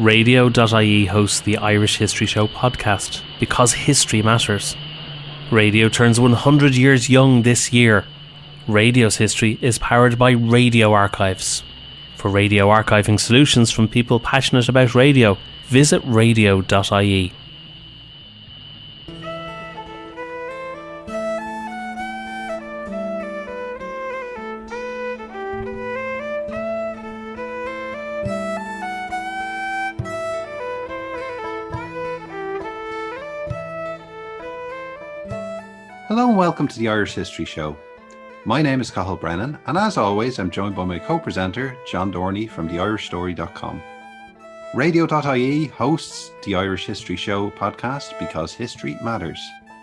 Radio.ie hosts the Irish History Show podcast because history matters. Radio turns 100 years young this year. Radio's history is powered by Radio Archives. For radio archiving solutions from people passionate about radio, visit radio.ie. Hello and welcome to the Irish History Show. My name is Cathal Brennan, and as always, I'm joined by my co-presenter, John Dorney from theirishstory.com. Radio.ie hosts the Irish History Show podcast because history matters.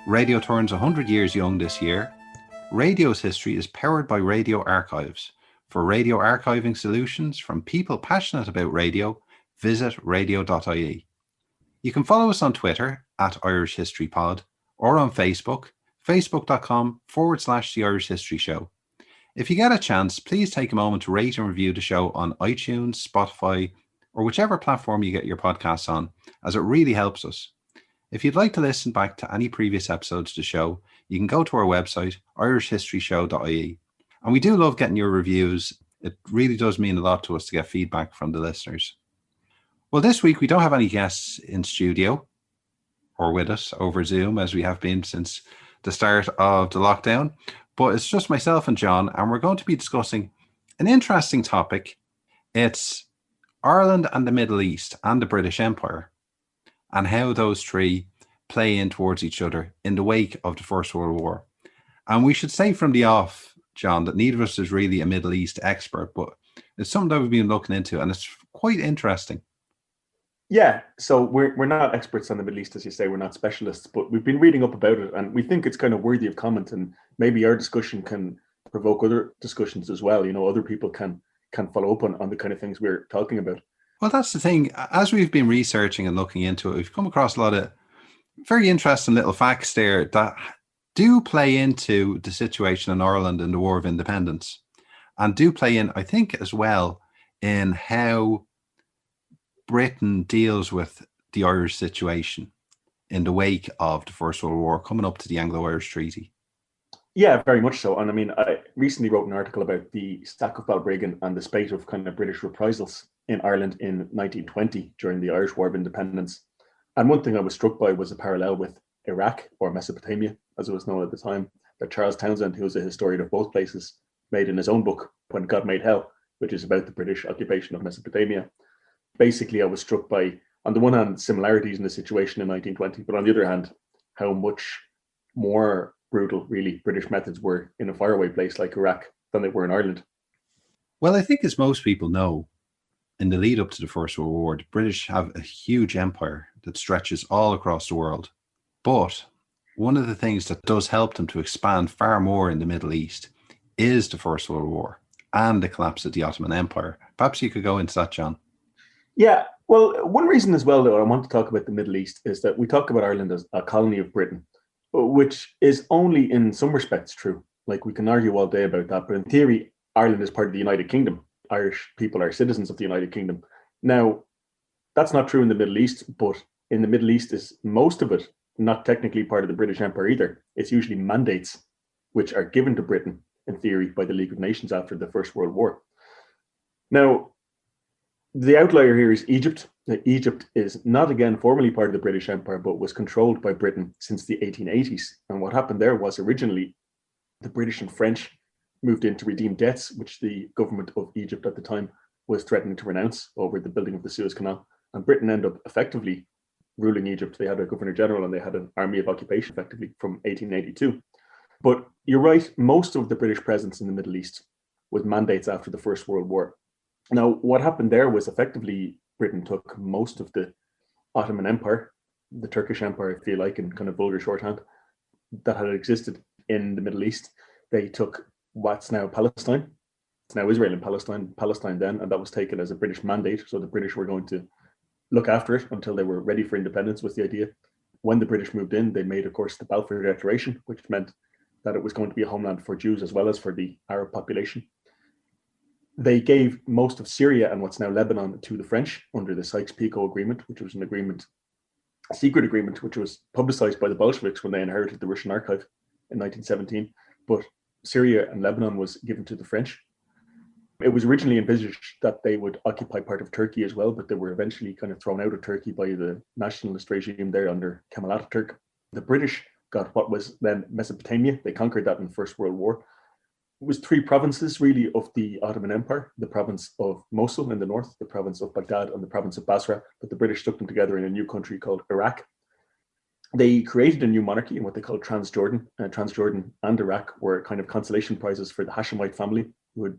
Radio turns 100 years young this year. Radio's history is powered by Radio Archives. For radio archiving solutions from people passionate about radio, visit radio.ie. You can follow us on Twitter at Irish History Pod or on Facebook, facebook.com/The Irish History Show. If you get a chance, please take a moment to rate and review the show on iTunes, Spotify, or whichever platform you get your podcasts on, as it really helps us. If you'd like to listen back to any previous episodes of the show, you can go to our website, irishhistoryshow.ie. And we do love getting your reviews. It really does mean a lot to us to get feedback from the listeners. Well, this week we don't have any guests in studio or with us over Zoom, as we have been since the start of the lockdown, but it's just myself and John, and we're going to be discussing an interesting topic. It's Ireland and the Middle East and the British Empire, and how those three play in towards each other in the wake of the First World War. And we should say from the off, John, that neither of us is really a Middle East expert, but it's something that we've been looking into, and it's quite interesting. Yeah, so we're not experts on the Middle East, as you say, we're not specialists, but we've been reading up about it, and we think it's kind of worthy of comment, and maybe our discussion can provoke other discussions as well. You know, other people can follow up on the kind of things we're talking about. Well, that's the thing. As we've been researching and looking into it, we've come across a lot of very interesting little facts there that do play into the situation in Ireland in the War of Independence, and do play in, I think, as well, in how Britain deals with the Irish situation in the wake of the First World War, coming up to the Anglo-Irish Treaty. Yeah, very much so. And I mean, I recently wrote an article about the sack of Balbriggan and the spate of kind of British reprisals in Ireland in 1920 during the Irish War of Independence. And one thing I was struck by was a parallel with Iraq, or Mesopotamia, as it was known at the time, that Charles Townshend, who was a historian of both places, made in his own book, When God Made Hell, which is about the British occupation of Mesopotamia. Basically, I was struck by, on the one hand, similarities in the situation in 1920, but on the other hand, how much more brutal, really, British methods were in a faraway place like Iraq than they were in Ireland. Well, I think, as most people know, in the lead up to the First World War, the British have a huge empire that stretches all across the world. But one of the things that does help them to expand far more in the Middle East is the First World War and the collapse of the Ottoman Empire. Perhaps you could go into that, John. Yeah, well, one reason as well that I want to talk about the Middle East is that we talk about Ireland as a colony of Britain, which is only in some respects true. Like, we can argue all day about that, but in theory, Ireland is part of the United Kingdom. Irish people are citizens of the United Kingdom. Now, that's not true in the Middle East, but in the Middle East is most of it not technically part of the British Empire either. It's usually mandates which are given to Britain, in theory, by the League of Nations after the First World War. Now, the outlier here is Egypt. Egypt is not, again, formally part of the British Empire, but was controlled by Britain since the 1880s. And what happened there was originally the British and French moved in to redeem debts, which the government of Egypt at the time was threatening to renounce over the building of the Suez Canal. And Britain ended up effectively ruling Egypt. They had a governor general and they had an army of occupation effectively from 1882. But you're right, most of the British presence in the Middle East was mandates after the First World War. Now, what happened there was effectively Britain took most of the Ottoman Empire, the Turkish Empire, if you like, in kind of vulgar shorthand, that had existed in the Middle East. They took what's now Palestine. It's now Israel and Palestine then, and that was taken as a British mandate. So the British were going to look after it until they were ready for independence, was the idea. When the British moved in, they made, of course, the Balfour Declaration, which meant that it was going to be a homeland for Jews as well as for the Arab population. They gave most of Syria and what's now Lebanon to the French under the Sykes-Picot Agreement, which was a secret agreement, which was publicized by the Bolsheviks when they inherited the Russian archive in 1917. But Syria and Lebanon was given to the French. It was originally envisaged that they would occupy part of Turkey as well, but they were eventually kind of thrown out of Turkey by the nationalist regime there under Kemal Ataturk. The British got what was then Mesopotamia. They conquered that in the First World War. It was 3 provinces really of the Ottoman Empire: the province of Mosul in the north, the province of Baghdad, and the province of Basra. But the British stuck them together in a new country called Iraq. They created a new monarchy in what they called Transjordan. Transjordan and Iraq were kind of consolation prizes for the Hashemite family, who had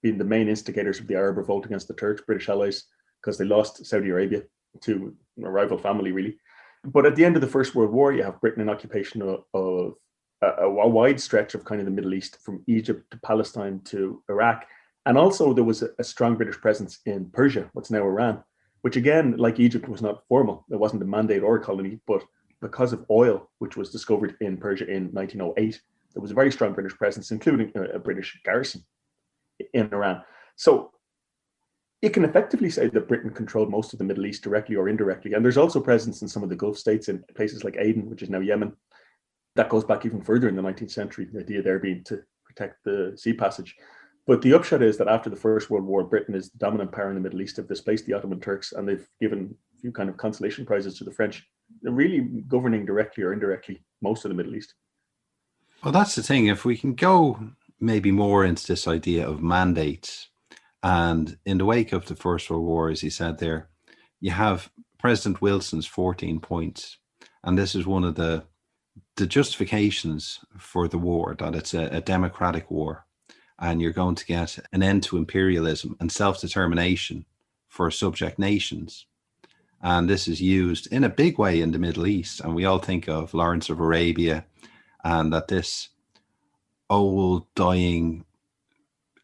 been the main instigators of the Arab revolt against the Turks, British allies, because they lost Saudi Arabia to a rival family, really. But at the end of the First World War, you have Britain in occupation of a wide stretch of kind of the Middle East, from Egypt to Palestine to Iraq. And also there was a strong British presence in Persia, what's now Iran, which again, like Egypt, was not formal. It wasn't a mandate or a colony, but because of oil, which was discovered in Persia in 1908, there was a very strong British presence, including a British garrison in Iran. So you can effectively say that Britain controlled most of the Middle East directly or indirectly. And there's also presence in some of the Gulf states, in places like Aden, which is now Yemen. That goes back even further in the 19th century, the idea there being to protect the sea passage. But the upshot is that after the First World War, Britain is the dominant power in the Middle East. They've displaced the Ottoman Turks, and they've given a few kind of consolation prizes to the French. They're really governing directly or indirectly most of the Middle East. Well, that's the thing. If we can go maybe more into this idea of mandates, and in the wake of the First World War, as he said there, you have President Wilson's 14 points. And this is one of the justifications for the war, that it's a democratic war, and you're going to get an end to imperialism and self-determination for subject nations. And this is used in a big way in the Middle East. And we all think of Lawrence of Arabia, and that this old dying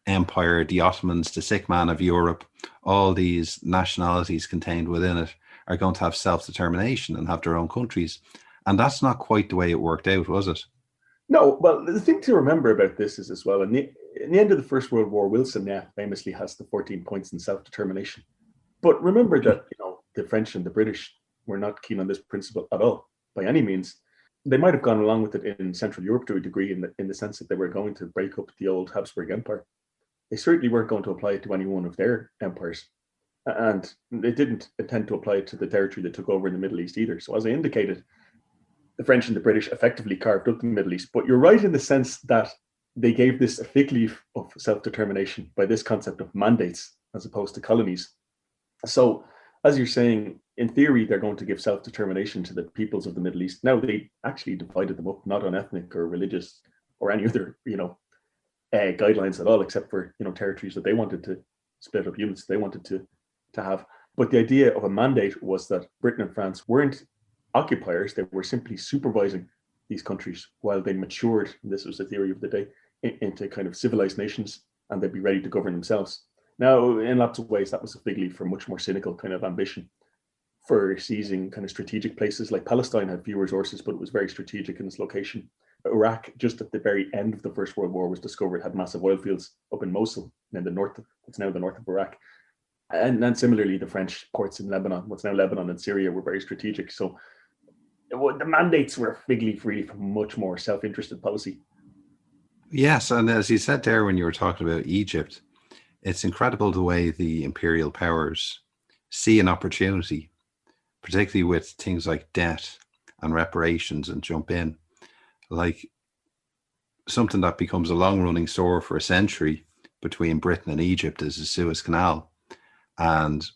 empire, the Ottomans, the sick man of Europe, all these nationalities contained within it, are going to have self-determination and have their own countries. And that's not quite the way it worked out, was it? No, well, the thing to remember about this is as well, in the end of the First World War, Wilson famously has the 14 points in self-determination. But remember that, the French and the British were not keen on this principle at all, by any means. They might have gone along with it in Central Europe to a degree, in the sense that they were going to break up the old Habsburg Empire. They certainly weren't going to apply it to any one of their empires. And they didn't intend to apply it to the territory they took over in the Middle East either. So as I indicated, the French and the British effectively carved up the Middle East. But you're right in the sense that they gave this a fig leaf of self-determination by this concept of mandates as opposed to colonies. So as you're saying, in theory, they're going to give self-determination to the peoples of the Middle East. Now, they actually divided them up, not on ethnic or religious or any other, guidelines at all, except for, territories that they wanted to split up, units they wanted to have. But the idea of a mandate was that Britain and France weren't occupiers. They were simply supervising these countries while they matured, this was the theory of the day, into kind of civilized nations, and they'd be ready to govern themselves. Now, in lots of ways, that was a fig leaf for much more cynical kind of ambition for seizing kind of strategic places. Like Palestine had few resources, but it was very strategic in its location. Iraq, just at the very end of the First World War, was discovered, had massive oil fields up in Mosul, in the north. It's now the north of Iraq. And then similarly, the French ports in Lebanon, what's now Lebanon and Syria, were very strategic. So the mandates were a fig leaf really for much more self-interested policy. Yes, and as you said there when you were talking about Egypt, it's incredible the way the imperial powers see an opportunity, particularly with things like debt and reparations, and jump in. Like something that becomes a long-running sore for a century between Britain and Egypt is the Suez Canal. And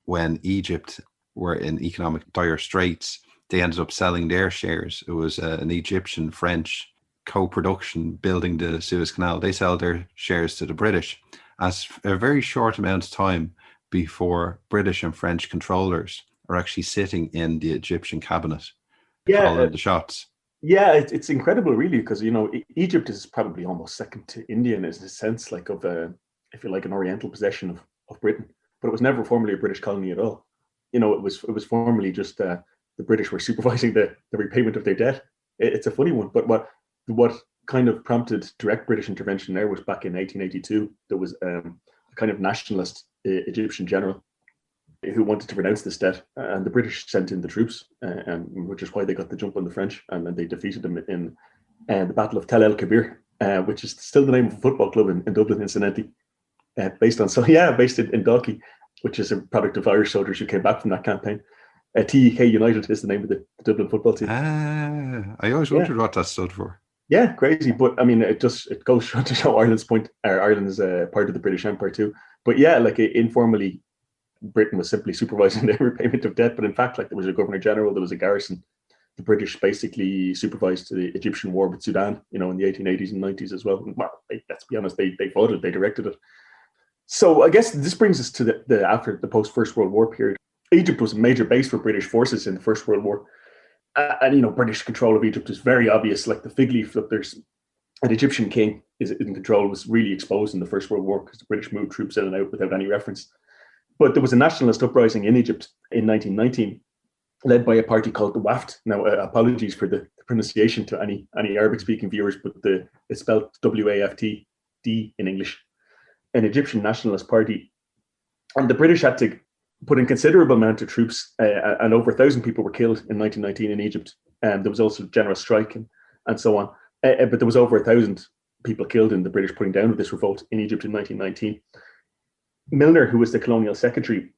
when Egypt were in economic dire straits, they ended up selling their shares. It was an Egyptian-French co-production building the Suez Canal. They sell their shares to the British. As a very short amount of time before British and French controllers are actually sitting in the Egyptian cabinet, calling the shots. Yeah, it's incredible, really, because Egypt is probably almost second to India in a sense, like of if you like, an Oriental possession of Britain, but it was never formally a British colony at all. It was formerly just the British were supervising the repayment of their debt. It's a funny one, but what kind of prompted direct British intervention there was back in 1882. There was a kind of nationalist Egyptian general who wanted to renounce this debt, and the British sent in the troops, and which is why they got the jump on the French, and they defeated them in the Battle of Tel El Kebir, which is still the name of a football club in Dublin, incidentally, based in Dalkey, which is a product of Irish soldiers who came back from that campaign. TEK United is the name of the Dublin football team. I always wondered what that stood for. Yeah, crazy, but I mean, it goes to show Ireland's point. Ireland is a part of the British Empire too. But yeah, like informally, Britain was simply supervising the repayment of debt. But in fact, like there was a governor general, there was a garrison. The British basically supervised the Egyptian war with Sudan, in the 1880s and 90s as well. Well, let's be honest, they fought it, they directed it. So I guess this brings us to the after the post First World War period. Egypt was a major base for British forces in the First World War. And, British control of Egypt is very obvious. Like the fig leaf, look, there's an Egyptian king is in control, was really exposed in the First World War because the British moved troops in and out without any reference. But there was a nationalist uprising in Egypt in 1919, led by a party called the WAFT. Now, apologies for the pronunciation to any Arabic-speaking viewers, but it's spelled WAFT-D in English, an Egyptian nationalist party. And the British had to put in considerable amount of troops, and over 1,000 people were killed in 1919 in Egypt. And there was also general strike and so on. But there was over 1,000 people killed in the British putting down of this revolt in Egypt in 1919. Milner, who was the colonial secretary,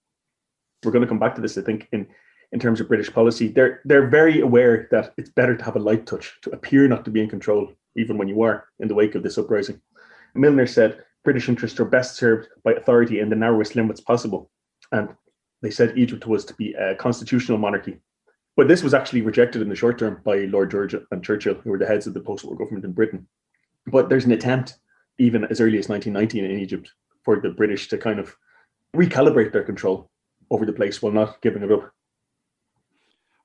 we're going to come back to this, I think, in terms of British policy. They're very aware that it's better to have a light touch, to appear not to be in control, even when you are in the wake of this uprising. Milner said, British interests are best served by authority in the narrowest limits possible. And they said Egypt was to be a constitutional monarchy. But this was actually rejected in the short term by Lord George and Churchill, who were the heads of the post-war government in Britain. But there's an attempt, even as early as 1919 in Egypt, for the British to kind of recalibrate their control over the place while not giving it up.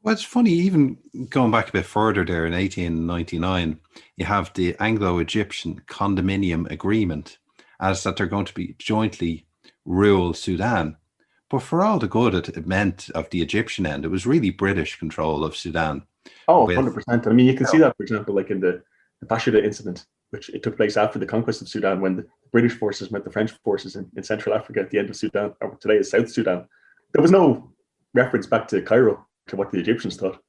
Well, it's funny, even going back a bit further there in 1899, you have the Anglo-Egyptian Condominium Agreement, as that they're going to be jointly rule Sudan. But for all the good it meant of the Egyptian end, it was really British control of Sudan. Oh, 100%. I mean, you can see that, for example, like in the Bashida incident, which it took place after the conquest of Sudan, when the British forces met the French forces in Central Africa at the end of Sudan, or today is South Sudan. There was no reference back to Cairo, to what the Egyptians thought.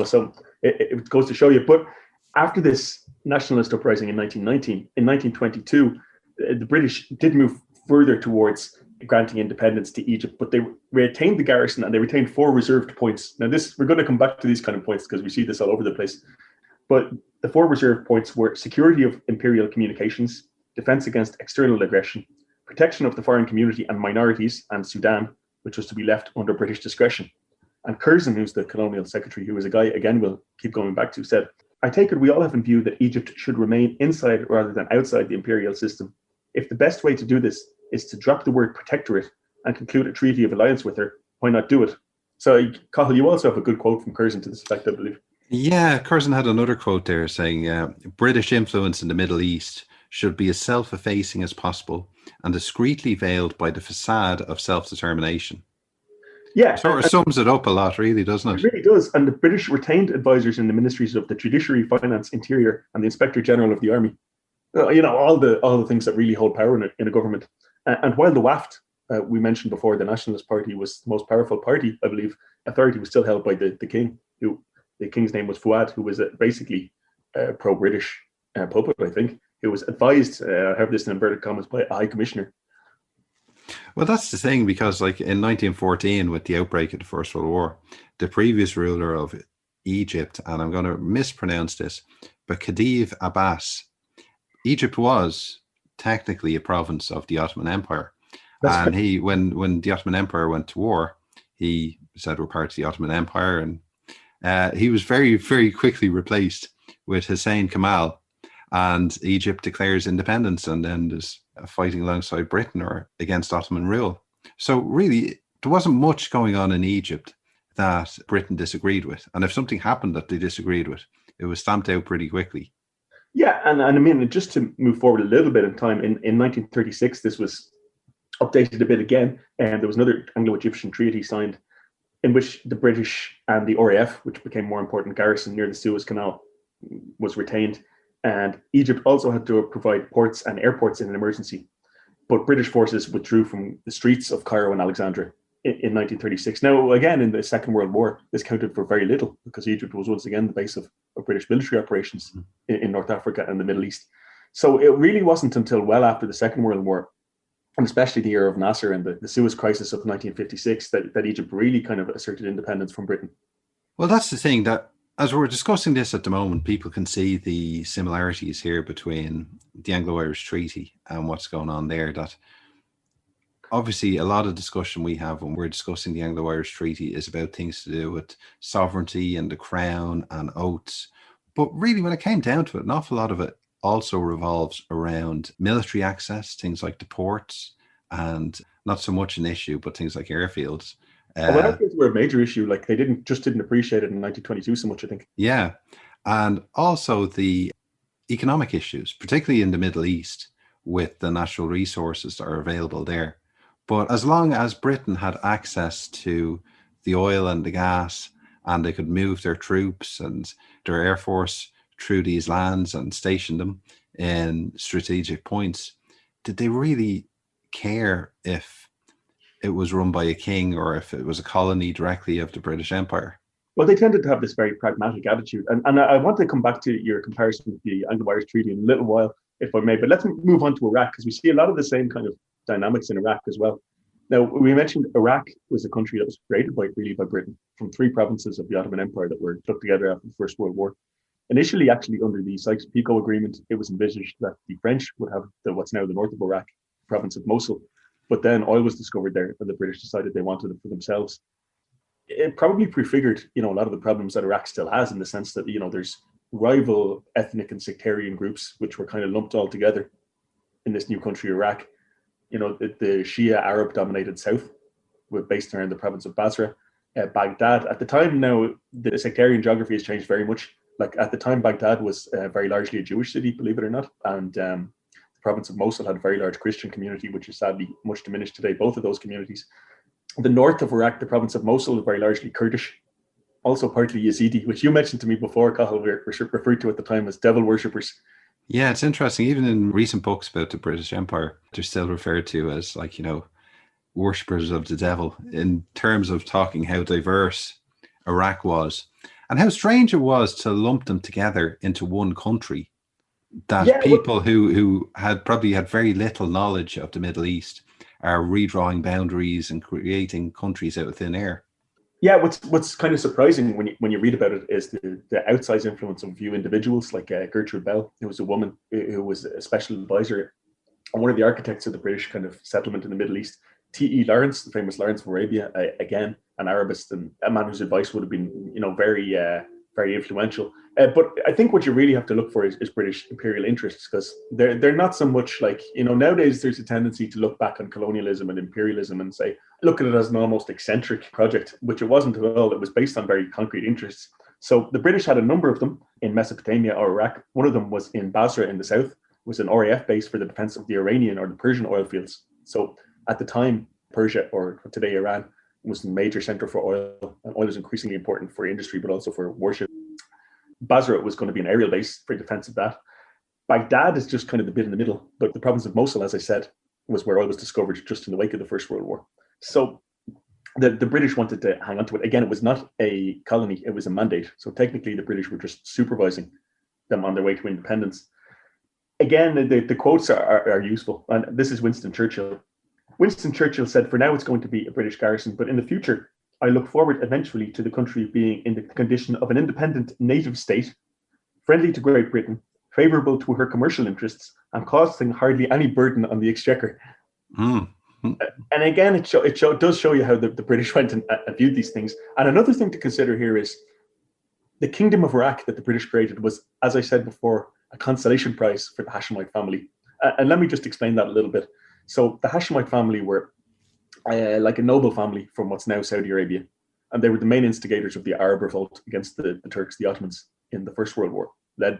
So it goes to show you. But after this nationalist uprising in 1919, in 1922, the British did move further towards granting independence to Egypt, but they retained the garrison and they retained 4 reserved points. Now, we're going to come back to these kind of points because we see this all over the place. But the 4 reserved points were security of imperial communications, defense against external aggression, protection of the foreign community and minorities, and Sudan, which was to be left under British discretion. And Curzon, who's the colonial secretary, who is a guy, again, we'll keep going back to, said, I take it we all have in view that Egypt should remain inside rather than outside the imperial system. If the best way to do this is to drop the word protectorate and conclude a treaty of alliance with her, why not do it? So, Cathal, you also have a good quote from Curzon to this effect, I believe. Yeah, Curzon had another quote there saying, British influence in the Middle East should be as self-effacing as possible and discreetly veiled by the facade of self-determination. Yeah. Sort of sums it up a lot, really, doesn't it? It really does. And the British retained advisors in the ministries of the Judiciary, Finance, Interior, and the Inspector General of the Army. All the things that really hold power in a government. And while the WAFT, we mentioned before, the Nationalist Party was the most powerful party, I believe, authority was still held by the king, who the king's name was Fuad, who was basically a pro-British puppet, I think, who was advised, I have this in inverted commas, by a high commissioner. Well, that's the thing, because like in 1914, with the outbreak of the First World War, the previous ruler of Egypt, and I'm going to mispronounce this, but Khedive Abbas, Egypt was technically a province of the Ottoman Empire. And he, when the Ottoman Empire went to war, he said we're part of the Ottoman Empire, and he was very, very quickly replaced with Hussein Kamal, and Egypt declares independence, and then there's fighting alongside Britain or against Ottoman rule. So really, there wasn't much going on in Egypt that Britain disagreed with. And if something happened that they disagreed with, it was stamped out pretty quickly. Yeah, and I mean, just to move forward a little bit in time, in 1936, this was updated a bit again, and there was another Anglo-Egyptian treaty signed in which the British and the RAF, which became more important garrison near the Suez Canal, was retained. And Egypt also had to provide ports and airports in an emergency. but British forces withdrew from the streets of Cairo and Alexandria in 1936. Now, again, in the Second World War, this counted for very little because Egypt was once again the base of British military operations in North Africa and the Middle East. So it really wasn't until well after the Second World War, and especially the year of Nasser and the Suez Crisis of 1956, that Egypt really kind of asserted independence from Britain. Well, that's the thing, that as we're discussing this at the moment, people can see the similarities here between the Anglo-Irish Treaty and what's going on there. That obviously a lot of discussion we have when we're discussing the Anglo-Irish Treaty is about things to do with sovereignty and the crown and oaths. But really, when it came down to it, an awful lot of it also revolves around military access, things like the ports, and not so much an issue, but things like airfields. Airfields were a major issue. Like they didn't appreciate it in 1922 so much, I think. Yeah. And also the economic issues, particularly in the Middle East, with the natural resources that are available there. But as long as Britain had access to the oil and the gas, and they could move their troops and their air force through these lands and station them in strategic points, did they really care if it was run by a king or if it was a colony directly of the British Empire? Well, they tended to have this very pragmatic attitude. And I want to come back to your comparison with the Anglo-Irish Treaty in a little while, if I may. But let's move on to Iraq, because we see a lot of the same kind of dynamics in Iraq as well. Now, we mentioned Iraq was a country that was created by Britain from 3 provinces of the Ottoman Empire that were stuck together after the First World War. Initially, actually, under the Sykes-Picot Agreement, it was envisaged that the French would have what's now the north of Iraq, province of Mosul. But then oil was discovered there, and the British decided they wanted it for themselves. It probably prefigured, a lot of the problems that Iraq still has, in the sense that, there's rival ethnic and sectarian groups which were kind of lumped all together in this new country, Iraq. The Shia Arab-dominated south, were based around the province of Basra. Baghdad, at the time now, the sectarian geography has changed very much. Like at the time, Baghdad was very largely a Jewish city, believe it or not, and the province of Mosul had a very large Christian community, which is sadly much diminished today, both of those communities. The north of Iraq, the province of Mosul, is very largely Kurdish, also partly Yazidi, which you mentioned to me before, Cathal, were referred to at the time as devil worshippers. Yeah, it's interesting. Even in recent books about the British Empire, they're still referred to as worshippers of the devil, in terms of talking how diverse Iraq was and how strange it was to lump them together into one country. That people who had probably had very little knowledge of the Middle East are redrawing boundaries and creating countries out of thin air. Yeah, what's kind of surprising when you read about it is the outsized influence of a few individuals like Gertrude Bell, who was a woman who was a special advisor and one of the architects of the British kind of settlement in the Middle East. T.E. Lawrence, the famous Lawrence of Arabia, again, an Arabist and a man whose advice would have been, very, very influential. But I think what you really have to look for is British imperial interests, because they're not so much like, nowadays there's a tendency to look back on colonialism and imperialism and say, look at it as an almost eccentric project, which it wasn't at all. It was based on very concrete interests. So the British had a number of them in Mesopotamia or Iraq. One of them was in Basra in the south, was an RAF base for the defense of the Iranian or the Persian oil fields. So at the time, Persia, or today Iran, was the major center for oil, and oil is increasingly important for industry, but also for warship. Basra was going to be an aerial base for defense of that. Baghdad is just kind of the bit in the middle, but the province of Mosul, as I said, was where oil was discovered just in the wake of the First World War. So the British wanted to hang on to it. Again, it was not a colony, it was a mandate. So technically the British were just supervising them on their way to independence. Again, the quotes are useful. And this is Winston Churchill. Winston Churchill said, "For now it's going to be a British garrison, but in the future, I look forward eventually to the country being in the condition of an independent native state, friendly to Great Britain, favourable to her commercial interests, and costing hardly any burden on the exchequer." And again, it does show you how the British went and viewed these things. And another thing to consider here is the Kingdom of Iraq that the British created was, as I said before, a consolation prize for the Hashemite family. And let me just explain that a little bit. So the Hashemite family were like a noble family from what's now Saudi Arabia. And they were the main instigators of the Arab revolt against the Turks, the Ottomans, in the First World War, led,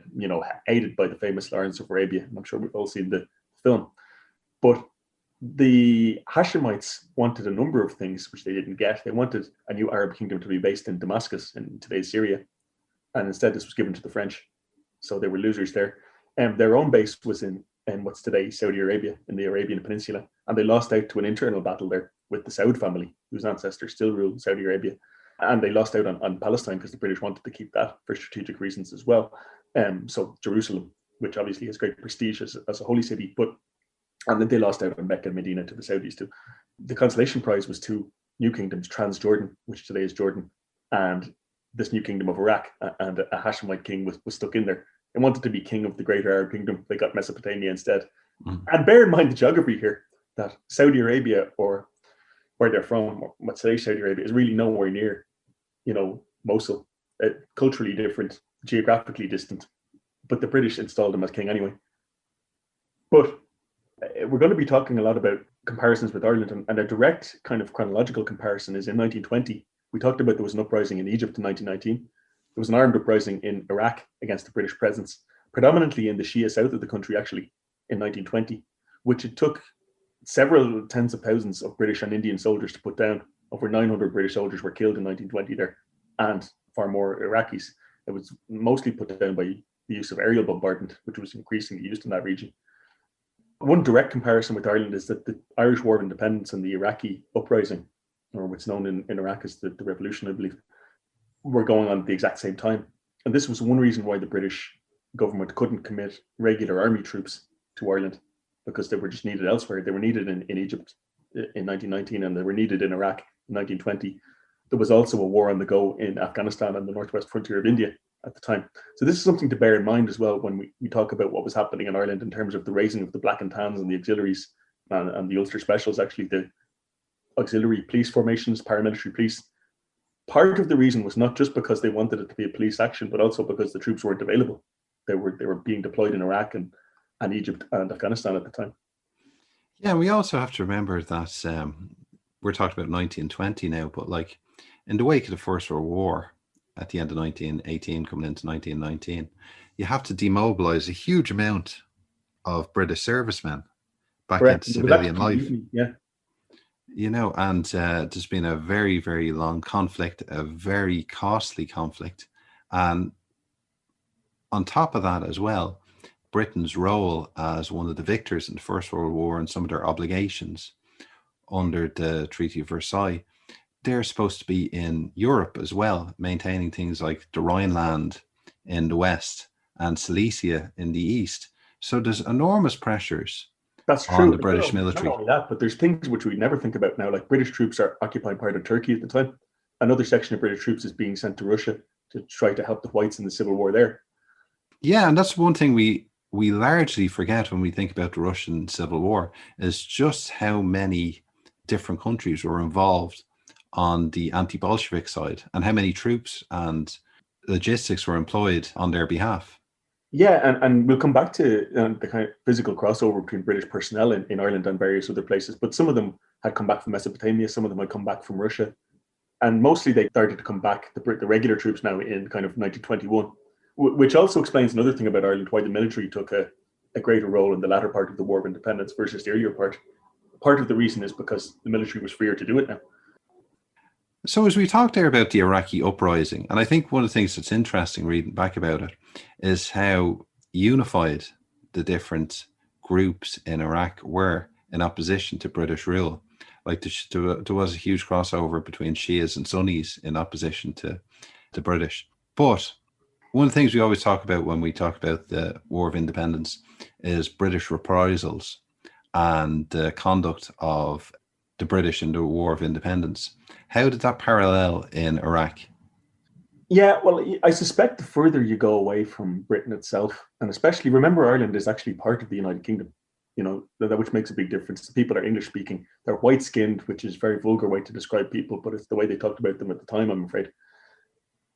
aided by the famous Lawrence of Arabia. And I'm sure we've all seen the film. But the Hashemites wanted a number of things which they didn't get. They wanted a new Arab kingdom to be based in Damascus, in today's Syria. And instead, this was given to the French. So they were losers there. And their own base was in in what's today Saudi Arabia, in the Arabian Peninsula. And they lost out to an internal battle there with the Saud family, whose ancestors still rule Saudi Arabia. And they lost out on Palestine because the British wanted to keep that for strategic reasons as well. So Jerusalem, which obviously has great prestige as a holy city, and then they lost out on Mecca and Medina to the Saudis too. The consolation prize was two new kingdoms, Transjordan, which today is Jordan, and this new kingdom of Iraq, and a Hashemite king was stuck in there. They wanted to be king of the greater Arab kingdom. They got Mesopotamia instead. And bear in mind the geography here, that Saudi Arabia, or where they're from, what's today Saudi Arabia, is really nowhere near, Mosul. Culturally different, geographically distant, but the British installed him as king anyway. But we're going to be talking a lot about comparisons with Ireland, and a direct kind of chronological comparison is in 1920. We talked about there was an uprising in Egypt in 1919. There was an armed uprising in Iraq against the British presence, predominantly in the Shia south of the country, actually, in 1920, which it took several tens of thousands of British and Indian soldiers to put down. Over 900 British soldiers were killed in 1920 there, and far more Iraqis. It was mostly put down by the use of aerial bombardment, which was increasingly used in that region. One direct comparison with Ireland is that the Irish War of Independence and the Iraqi uprising, or what's known in Iraq as the revolution, I believe, were going on at the exact same time. And this was one reason why the British government couldn't commit regular army troops to Ireland, because they were just needed elsewhere. They were needed in Egypt in 1919, and they were needed in Iraq in 1920. There was also a war on the go in Afghanistan and the northwest frontier of India at the time. So this is something to bear in mind as well when we talk about what was happening in Ireland in terms of the raising of the Black and Tans and the auxiliaries and the Ulster Specials, actually the auxiliary police formations, paramilitary police. Part of the reason was not just because they wanted it to be a police action, but also because the troops weren't available. They were being deployed in Iraq and Egypt and Afghanistan at the time. Yeah, we also have to remember that we're talking about 1920 now, but like in the wake of the First World War, at the end of 1918, coming into 1919, you have to demobilize a huge amount of British servicemen back into civilian life. Yeah. And there's been a very, very long conflict, a very costly conflict. And on top of that as well, Britain's role as one of the victors in the First World War and some of their obligations under the Treaty of Versailles, they're supposed to be in Europe as well, maintaining things like the Rhineland in the west and Silesia in the east. So there's enormous pressures on the British military. Not only that, but there's things which we never think about now, like British troops are occupying part of Turkey at the time. Another section of British troops is being sent to Russia to try to help the whites in the civil war there. Yeah, and that's one thing we largely forget when we think about the Russian Civil War, is just how many different countries were involved on the anti-Bolshevik side, and how many troops and logistics were employed on their behalf. Yeah, and we'll come back to the kind of physical crossover between British personnel in Ireland and various other places, but some of them had come back from Mesopotamia, some of them had come back from Russia, and mostly they started to come back, the regular troops now, in kind of 1921, which also explains another thing about Ireland, why the military took a greater role in the latter part of the War of Independence versus the earlier part. Part of the reason is because the military was freer to do it now. So as we talked there about the Iraqi uprising, and I think one of the things that's interesting reading back about it is how unified the different groups in Iraq were in opposition to British rule. Like there was a huge crossover between Shias and Sunnis in opposition to the British. But one of the things we always talk about when we talk about the War of Independence is British reprisals and the conduct of the British in the War of Independence. How did that parallel in Iraq? Yeah, well, I suspect the further you go away from Britain itself, and especially remember Ireland is actually part of the United Kingdom, that which makes a big difference. The people are English speaking, they're white skinned, which is a very vulgar way to describe people, but it's the way they talked about them at the time, I'm afraid.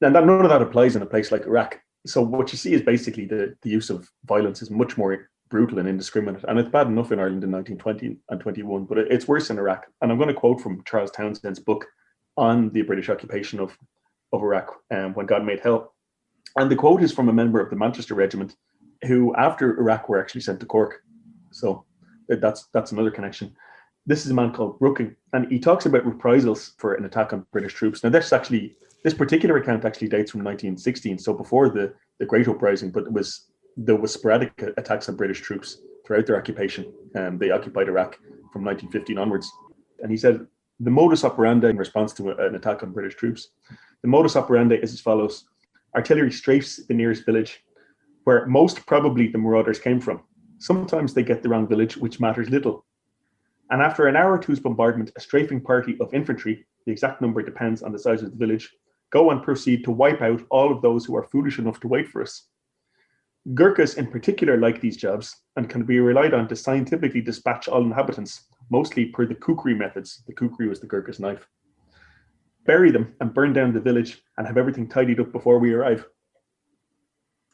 And none of that applies in a place like Iraq. So what you see is basically the use of violence is much more brutal and indiscriminate. And it's bad enough in Ireland in 1920 and 21, but it's worse in Iraq. And I'm going to quote from Charles Townsend's book on the British occupation of Iraq, When God Made Hell. And the quote is from a member of the Manchester Regiment who, after Iraq, were actually sent to Cork. So that's another connection. This is a man called Brooking, and he talks about reprisals for an attack on British troops. Now, this particular account actually dates from 1916, so before the Great Uprising, but there was sporadic attacks on British troops throughout their occupation. They occupied Iraq from 1915 onwards. And he said, the modus operandi in response to an attack on British troops, the modus operandi is as follows. Artillery strafes the nearest village, where most probably the marauders came from. Sometimes they get the wrong village, which matters little. And after an hour or two's bombardment, a strafing party of infantry, the exact number depends on the size of the village, go and proceed to wipe out all of those who are foolish enough to wait for us. Gurkhas in particular like these jobs and can be relied on to scientifically dispatch all inhabitants, mostly per the kukri methods. The kukri was the Gurkha's knife. Bury them and burn down the village and have everything tidied up before we arrive.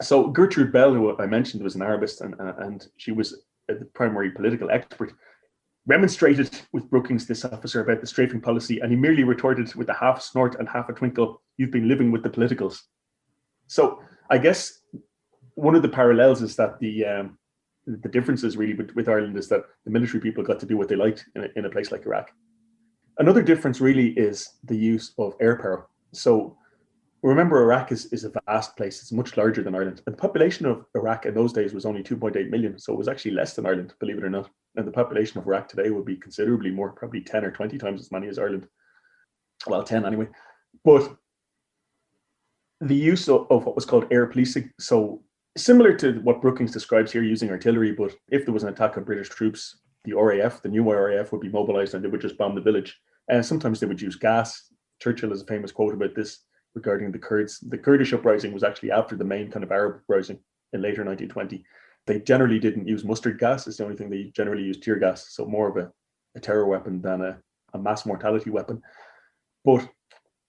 So Gertrude Bell, who I mentioned, was an Arabist and she was the primary political expert, remonstrated with Brookings, this officer, about the strafing policy, and he merely retorted with a half snort and half a twinkle, "You've been living with the politicals." So I guess one of the parallels is that the differences really with Ireland is that the military people got to do what they liked in a place like Iraq. Another difference really is the use of air power. So remember, Iraq is a vast place. It's much larger than Ireland. And the population of Iraq in those days was only 2.8 million. So it was actually less than Ireland, believe it or not. And the population of Iraq today would be considerably more, probably 10 or 20 times as many as Ireland. Well, 10 anyway. But the use of what was called air policing, so similar to what Brookings describes here, using artillery, but if there was an attack on British troops, the RAF, the new RAF, would be mobilized and they would just bomb the village. And sometimes they would use gas. Churchill has a famous quote about this regarding the Kurds. The Kurdish uprising was actually after the main kind of Arab uprising in later 1920. They generally didn't use mustard gas. It's the only thing they generally used, tear gas. So more of a terror weapon than a mass mortality weapon. But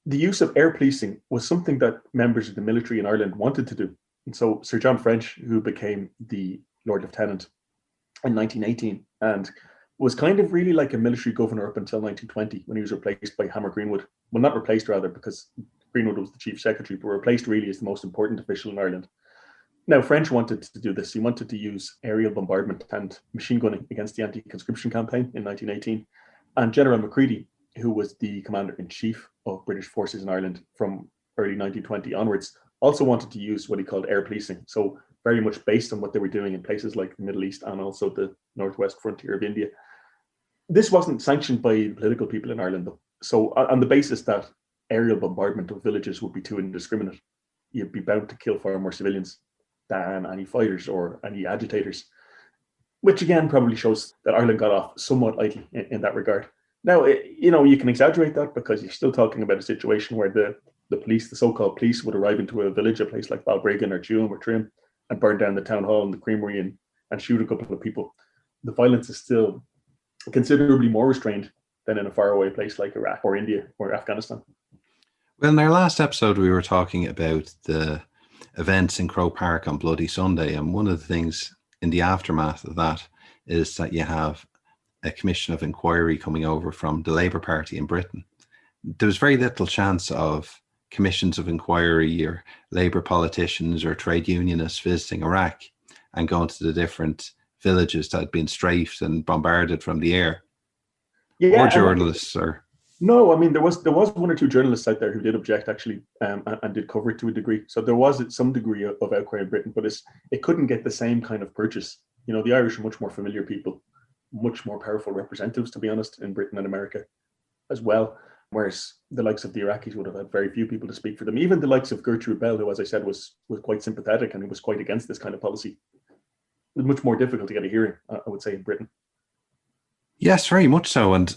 the use of air policing was something that members of the military in Ireland wanted to do. And so Sir John French, who became the Lord Lieutenant in 1918 and was kind of really like a military governor up until 1920 when he was replaced by Hammer Greenwood. Well, not replaced rather, because Greenwood was the chief secretary, but replaced really as the most important official in Ireland. Now, French wanted to do this. He wanted to use aerial bombardment and machine gunning against the anti-conscription campaign in 1918. And General Macready, who was the commander-in-chief of British forces in Ireland from early 1920 onwards, also wanted to use what he called air policing. So very much based on what they were doing in places like the Middle East and also the northwest frontier of India. This wasn't sanctioned by political people in Ireland, though. So on the basis that aerial bombardment of villages would be too indiscriminate, you'd be bound to kill far more civilians than any fighters or any agitators, which again probably shows that Ireland got off somewhat lightly in that regard. Now, you can exaggerate that because you're still talking about a situation where the police, the so-called police, would arrive into a village, a place like Balbriggan or Tuam or Trim, and burn down the town hall and the creamery and shoot a couple of people. The violence is still considerably more restrained than in a faraway place like Iraq or India or Afghanistan. Well, in our last episode, we were talking about the events in Croke Park on Bloody Sunday. And one of the things in the aftermath of that is that you have a commission of inquiry coming over from the Labour Party in Britain. There was very little chance of commissions of inquiry or Labour politicians or trade unionists visiting Iraq and going to the different villages that had been strafed and bombarded from the air. Yeah, or journalists or... No, I mean, there was one or two journalists out there who did object actually and did cover it to a degree. So there was some degree of outcry in Britain, but it couldn't get the same kind of purchase. The Irish are much more familiar people, much more powerful representatives, to be honest, in Britain and America as well. Whereas the likes of the Iraqis would have had very few people to speak for them. Even the likes of Gertrude Bell, who, as I said, was quite sympathetic and was quite against this kind of policy. It was much more difficult to get a hearing, I would say, in Britain. Yes, very much so. And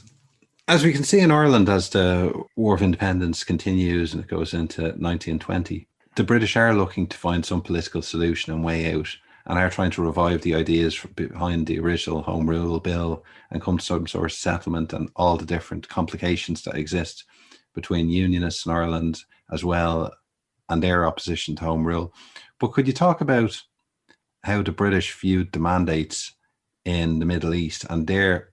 as we can see in Ireland, as the War of Independence continues and it goes into 1920, the British are looking to find some political solution and way out and are trying to revive the ideas behind the original Home Rule Bill and come to some sort of settlement and all the different complications that exist between unionists in Ireland as well and their opposition to Home Rule. But could you talk about how the British viewed the mandates in the Middle East and their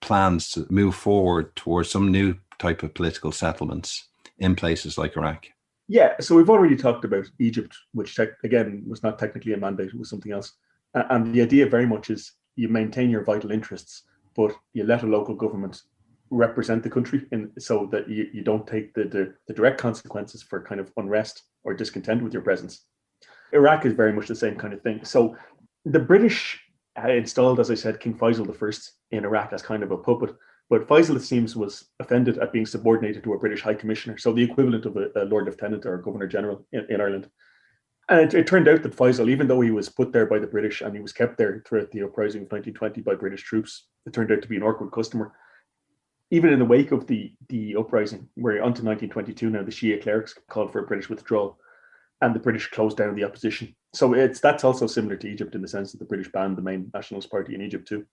plans to move forward towards some new type of political settlements in places like Iraq? Yeah, so we've already talked about Egypt, which again was not technically a mandate, it was something else. And the idea very much is you maintain your vital interests, but you let a local government represent the country so that you don't take the direct consequences for kind of unrest or discontent with your presence. Iraq is very much the same kind of thing. So the British installed, as I said, King Faisal I in Iraq as kind of a puppet. But Faisal, it seems, was offended at being subordinated to a British High Commissioner, so the equivalent of a Lord Lieutenant or a Governor General in Ireland. And it turned out that Faisal, even though he was put there by the British and he was kept there throughout the uprising of 1920 by British troops, it turned out to be an awkward customer. Even in the wake of the uprising, where onto 1922 now, the Shia clerics called for a British withdrawal, and the British closed down the opposition. So that's also similar to Egypt in the sense that the British banned the main nationalist party in Egypt too.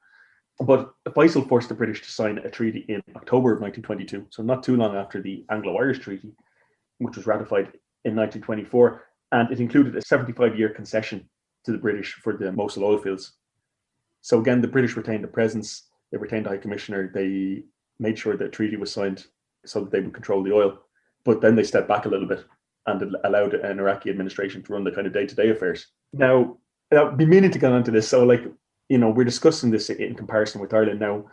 But Faisal forced the British to sign a treaty in October of 1922, so not too long after the Anglo-Irish Treaty, which was ratified in 1924, and it included a 75-year concession to the British for the Mosul oil fields. So again, the British retained a presence, they retained a High Commissioner, they made sure that a treaty was signed so that they would control the oil, but then they stepped back a little bit and allowed an Iraqi administration to run the kind of day-to-day affairs. Now, I've been meaning to get onto this, so we're discussing this in comparison with Ireland now.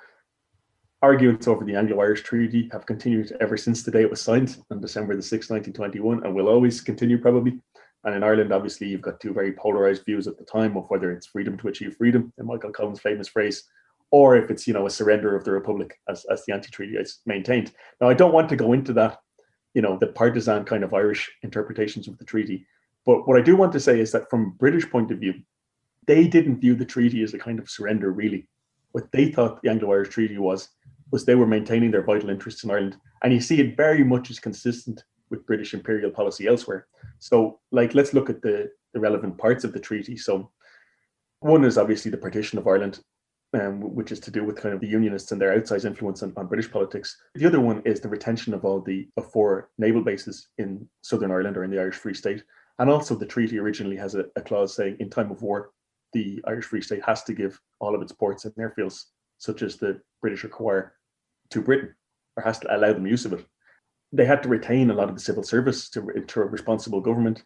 Arguments over the Anglo-Irish Treaty have continued ever since the day it was signed on December the 6th, 1921, and will always continue probably. And in Ireland, obviously, you've got two very polarized views at the time of whether it's freedom to achieve freedom, in Michael Collins' famous phrase, or if it's, a surrender of the Republic, as the anti-treaty is maintained. Now, I don't want to go into that, the partisan kind of Irish interpretations of the treaty. But what I do want to say is that from a British point of view, they didn't view the treaty as a kind of surrender, really. What they thought the Anglo-Irish Treaty was they were maintaining their vital interests in Ireland. And you see it very much as consistent with British imperial policy elsewhere. So, let's look at the relevant parts of the treaty. So, one is obviously the partition of Ireland, which is to do with kind of the Unionists and their outsized influence on British politics. The other one is the retention of all of 4 naval bases in Southern Ireland or in the Irish Free State. And also the treaty originally has a clause saying in time of war, the Irish Free State has to give all of its ports and airfields, such as the British acquire, to Britain, or has to allow them use of it. They had to retain a lot of the civil service to a responsible government.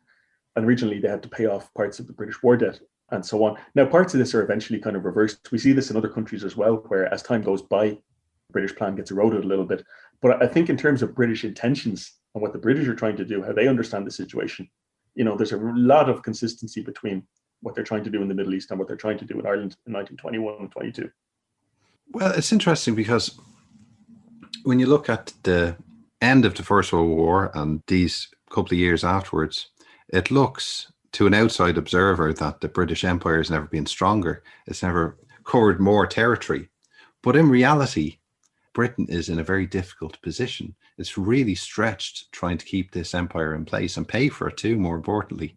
And originally they had to pay off parts of the British war debt and so on. Now, parts of this are eventually kind of reversed. We see this in other countries as well, where as time goes by, the British plan gets eroded a little bit. But I think in terms of British intentions and what the British are trying to do, how they understand the situation, there's a lot of consistency between what they're trying to do in the Middle East and what they're trying to do in Ireland in 1921 and 22. Well, it's interesting because when you look at the end of the First World War and these couple of years afterwards, it looks to an outside observer that the British Empire has never been stronger. It's never covered more territory. But in reality, Britain is in a very difficult position. It's really stretched trying to keep this empire in place and pay for it too, more importantly.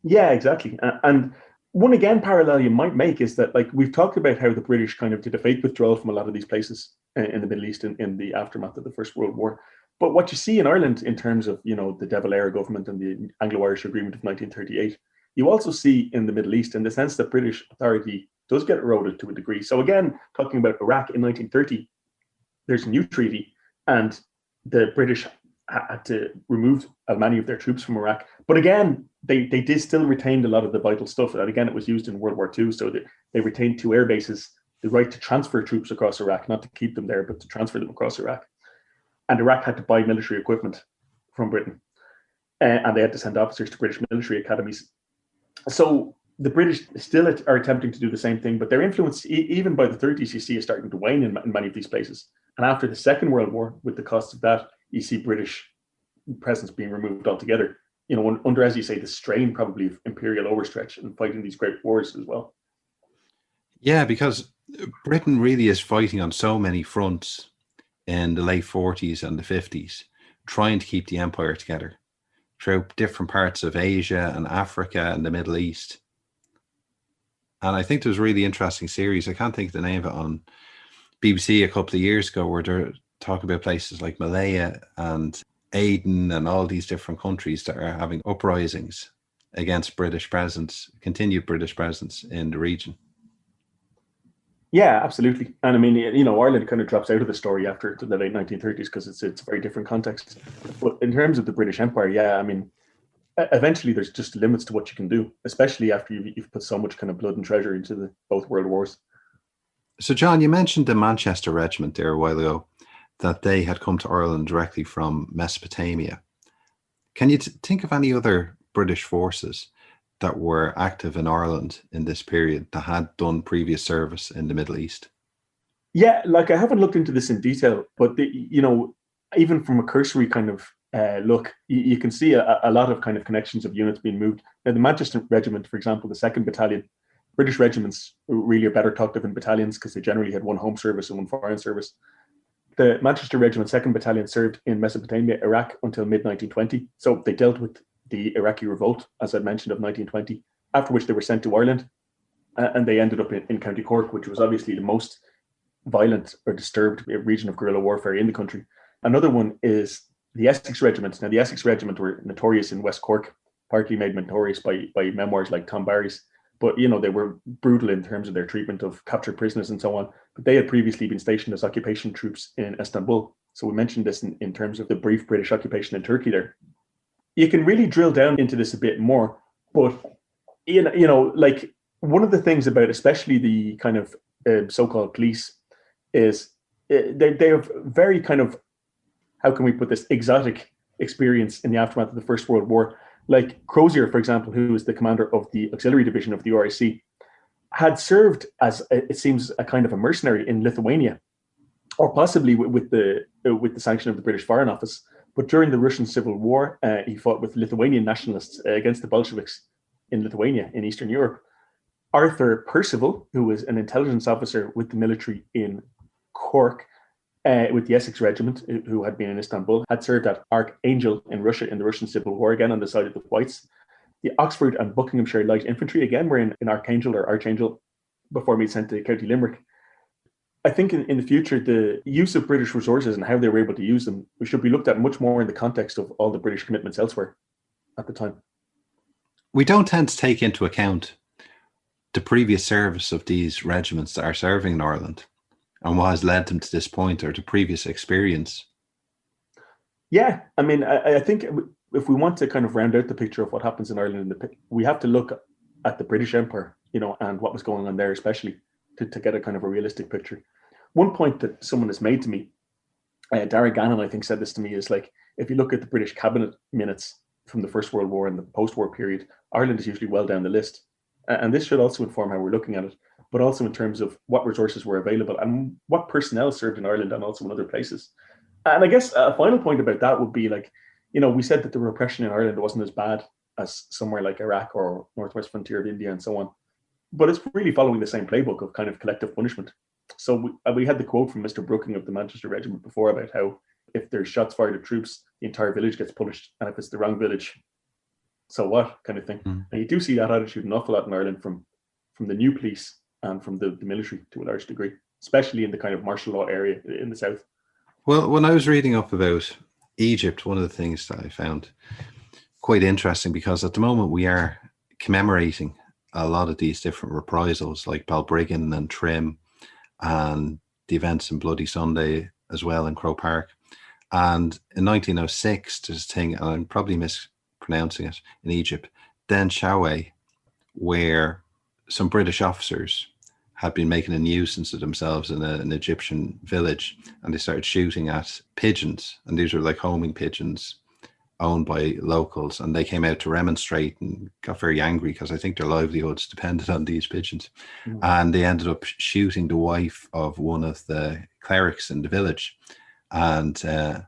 Yeah, exactly. And one, again, parallel you might make is that, we've talked about how the British kind of did a fake withdrawal from a lot of these places in the Middle East in the aftermath of the First World War. But what you see in Ireland in terms of, the De Valera government and the Anglo-Irish Agreement of 1938, you also see in the Middle East in the sense that British authority does get eroded to a degree. So again, talking about Iraq in 1930, there's a new treaty and the British had to remove many of their troops from Iraq. But again, they did still retain a lot of the vital stuff. And again, it was used in World War II. So they retained 2 air bases, the right to transfer troops across Iraq, not to keep them there, but to transfer them across Iraq. And Iraq had to buy military equipment from Britain. And they had to send officers to British military academies. So the British still are attempting to do the same thing, but their influence, even by the 30s, you see is starting to wane in many of these places. And after the Second World War, with the cost of that, you see British presence being removed altogether. Under, as you say, the strain probably of imperial overstretch and fighting these great wars as well. Yeah, because Britain really is fighting on so many fronts in the late 40s and the 50s, trying to keep the empire together through different parts of Asia and Africa and the Middle East. And I think there was a really interesting series, I can't think of the name of it, on BBC a couple of years ago, where they're talking about places like Malaya and Aden and all these different countries that are having uprisings against British presence, continued British presence in the region. Yeah, absolutely. And I mean, Ireland kind of drops out of the story after the late 1930s because it's a very different context. But in terms of the British Empire, yeah, I mean, eventually there's just limits to what you can do, especially after you've put so much kind of blood and treasure into both world wars. So, John, you mentioned the Manchester Regiment there a while ago, that they had come to Ireland directly from Mesopotamia. Can you think of any other British forces that were active in Ireland in this period that had done previous service in the Middle East? Yeah, like I haven't looked into this in detail, but even from a cursory kind of look, you can see a lot of kind of connections of units being moved. Now, the Manchester Regiment, for example, the 2nd Battalion, British regiments really are better thought of in battalions because they generally had one home service and one foreign service. The Manchester Regiment 2nd Battalion served in Mesopotamia, Iraq until mid-1920. So they dealt with the Iraqi revolt, as I mentioned, of 1920, after which they were sent to Ireland. And they ended up in County Cork, which was obviously the most violent or disturbed region of guerrilla warfare in the country. Another one is the Essex Regiment. Now, the Essex Regiment were notorious in West Cork, partly made notorious by memoirs like Tom Barry's. But, they were brutal in terms of their treatment of captured prisoners and so on. But they had previously been stationed as occupation troops in Istanbul. So we mentioned this in terms of the brief British occupation in Turkey there. You can really drill down into this a bit more. But, like one of the things about especially the kind of so-called police is they have very kind of, how can we put this, exotic experience in the aftermath of the First World War. Like Crozier, for example, who was the commander of the auxiliary division of the RIC, had served as, it seems, a kind of a mercenary in Lithuania, or possibly with the sanction of the British Foreign Office. But during the Russian Civil War, he fought with Lithuanian nationalists against the Bolsheviks in Lithuania, in Eastern Europe. Arthur Percival, who was an intelligence officer with the military in Cork, with the Essex Regiment, who had been in Istanbul, had served at Archangel in Russia in the Russian Civil War, again on the side of the Whites. The Oxford and Buckinghamshire Light Infantry, again, were in Archangel before being sent to County Limerick. I think in the future, the use of British resources and how they were able to use them, we should be looked at much more in the context of all the British commitments elsewhere at the time. We don't tend to take into account the previous service of these regiments that are serving in Ireland and what has led them to this point, or the previous experience. Yeah, I mean, I think if we want to kind of round out the picture of what happens in Ireland, we have to look at the British Empire, and what was going on there, especially to get a kind of a realistic picture. One point that someone has made to me, Dara Gannon, I think, said this to me, is like, if you look at the British cabinet minutes from the First World War and the post-war period, Ireland is usually well down the list. And this should also inform how we're looking at it, but also in terms of what resources were available and what personnel served in Ireland and also in other places. And I guess a final point about that would be, like, we said that the repression in Ireland wasn't as bad as somewhere like Iraq or northwest frontier of India and so on. But it's really following the same playbook of kind of collective punishment. So we had the quote from Mr. Brooking of the Manchester Regiment before about how if there's shots fired at troops, the entire village gets punished. And if it's the wrong village, so what, kind of thing. And you do see that attitude an awful lot in Ireland from the new police and from the military to a large degree, especially in the kind of martial law area in the south. Well, when I was reading up about Egypt, one of the things that I found quite interesting, because at the moment we are commemorating a lot of these different reprisals like Balbriggan and Trim and the events in Bloody Sunday as well in Croke Park. And in 1906, there's a thing, and I'm probably mispronouncing it, in Egypt, Den Shawe, where some British officers had been making a nuisance of themselves in an Egyptian village, and they started shooting at pigeons, and these were like homing pigeons owned by locals, and they came out to remonstrate and got very angry because I think their livelihoods depended on these pigeons. And they ended up shooting the wife of one of the clerics in the village, and the